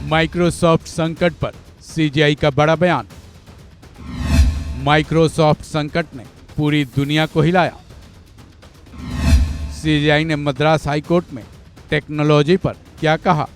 Microsoft संकट पर CGI का बड़ा बयान। माइक्रोसॉफ्ट संकट ने पूरी दुनिया को हिलाया। सीजीआई ने मद्रास हाईकोर्ट में टेक्नोलॉजी पर क्या कहा।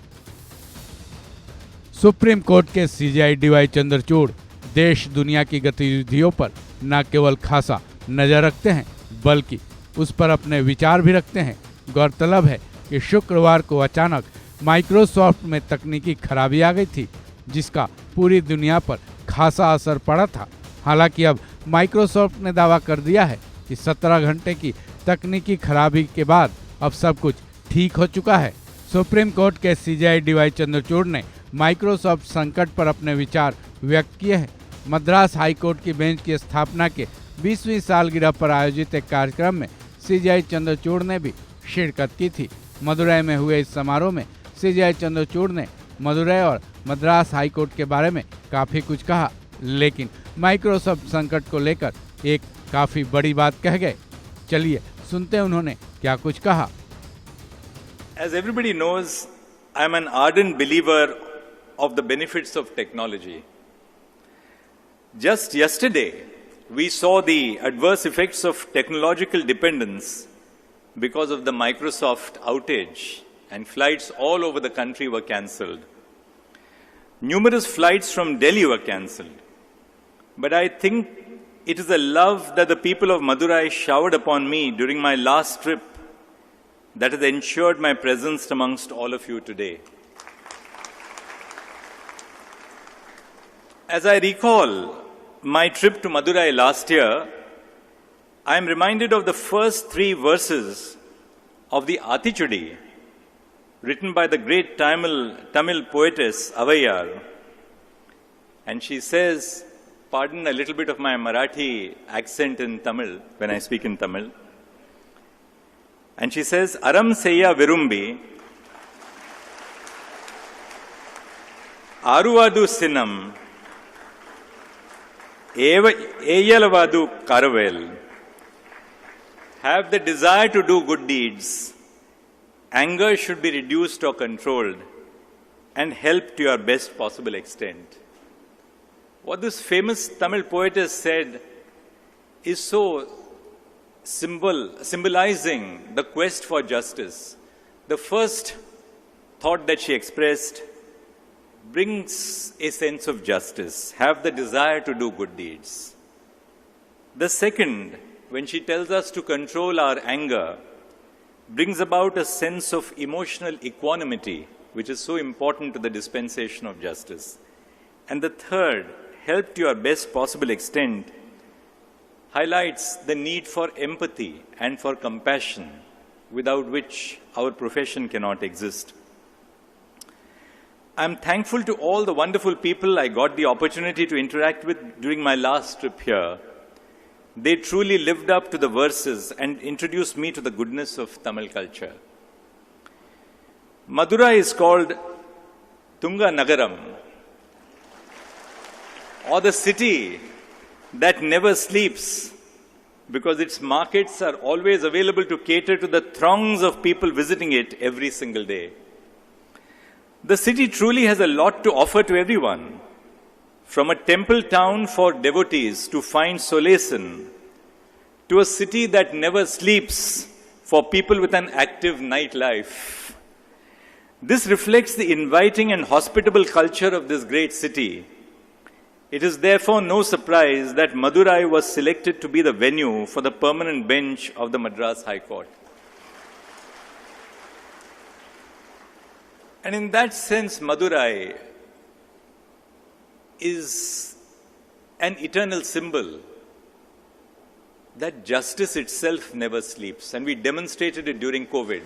सुप्रीम कोर्ट के सीजीआई डीवाई चंद्रचूड़ देश दुनिया की गतिविधियों पर न केवल खासा नजर रखते हैं बल्कि उस पर अपने विचार भी रखते हैं। गौरतलब है कि शुक्रवार को अचानक माइक्रोसॉफ्ट में तकनीकी खराबी आ गई थी जिसका पूरी दुनिया पर खासा असर पड़ा था। हालांकि अब माइक्रोसॉफ्ट ने दावा कर दिया है कि 17 घंटे की तकनीकी खराबी के बाद अब सब कुछ ठीक हो चुका है। सुप्रीम कोर्ट के सीजीआई डीवाई चंद्रचूड़ ने माइक्रोसॉफ्ट संकट पर अपने विचार व्यक्त किए हैं। मद्रास हाईकोर्ट की बेंच की स्थापना के 20वीं सालगिरह पर आयोजित एक कार्यक्रम में सीजीआई चंद्रचूड़ ने भी शिरकत की थी। मदुरै में हुए इस समारोह में सीजीआई चंद्रचूड़ ने मदुरै और मद्रास हाईकोर्ट के बारे में काफी कुछ कहा, लेकिन माइक्रोसॉफ्ट संकट को लेकर एक काफी बड़ी बात कह गए। चलिए सुनते हैं उन्होंने क्या कुछ कहा। As everybody knows, I am an ardent believer of the benefits of technology. Just yesterday, we saw the adverse effects of technological dependence because of the Microsoft outage, and flights all over the country were cancelled. Numerous flights from Delhi were cancelled. But I think it is the love that the people of Madurai showered upon me during my last trip that has ensured my presence amongst all of you today. As I recall my trip to Madurai last year, I am reminded of the first 3 verses of the Atichudi, written by the great Tamil poetess Avaiyar. And she says, pardon a little bit of my Marathi accent in Tamil when I speak in Tamil. And she says, Aram Seya Virumbi, Aruvadu Sinam, Eyalavadu Karavel. Have the desire to do good deeds. Anger should be reduced or controlled and help to your best possible extent. What this famous Tamil poetess said is so symbolizing the quest for justice. The first thought that she expressed brings a sense of justice. Have the desire to do good deeds. The second, when she tells us to control our anger, brings about a sense of emotional equanimity, which is so important to the dispensation of justice. And the third, help to your best possible extent, highlights the need for empathy and for compassion, without which our profession cannot exist. I am thankful to all the wonderful people I got the opportunity to interact with during my last trip here. They truly lived up to the verses and introduced me to the goodness of Tamil culture. Madurai is called Tunga Nagaram, or the city that never sleeps, because its markets are always available to cater to the throngs of people visiting it every single day. The city truly has a lot to offer to everyone. From a temple town for devotees to find solace in, to a city that never sleeps for people with an active nightlife. This reflects the inviting and hospitable culture of this great city. It is therefore no surprise that Madurai was selected to be the venue for the permanent bench of the Madras High Court. And in that sense, Madurai is an eternal symbol that justice itself never sleeps. And we demonstrated it during COVID.